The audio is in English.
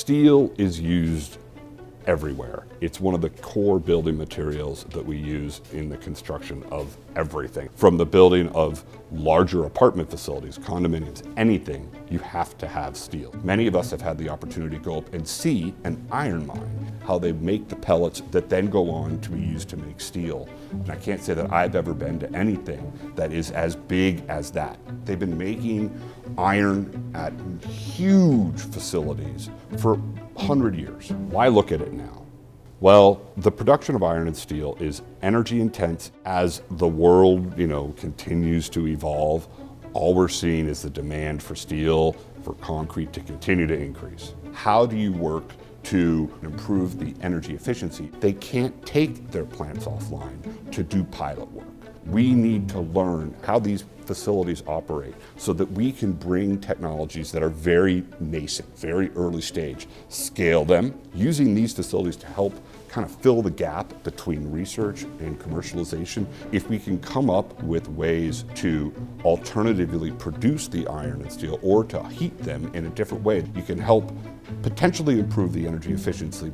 Steel is used everywhere. It's one of the core building materials that we use in the construction of everything. From the building of larger apartment facilities, condominiums, anything, you have to have steel. Many of us have had the opportunity to go up and see an iron mine, how they make the pellets that then go on to be used to make steel. And I can't say that I've ever been to anything that is as big as that. They've been making iron at huge facilities for 100 years. Why look at it now? Well, the production of iron and steel is energy intense. As the world, continues to evolve, all we're seeing is the demand for steel, for concrete to continue to increase. How do you work to improve the energy efficiency? They can't take their plants offline to do pilot work. We need to learn how these facilities operate so that we can bring technologies that are very nascent, very early stage, scale them, using these facilities to help kind of fill the gap between research and commercialization. If we can come up with ways to alternatively produce the iron and steel or to heat them in a different way, you can help potentially improve the energy efficiency.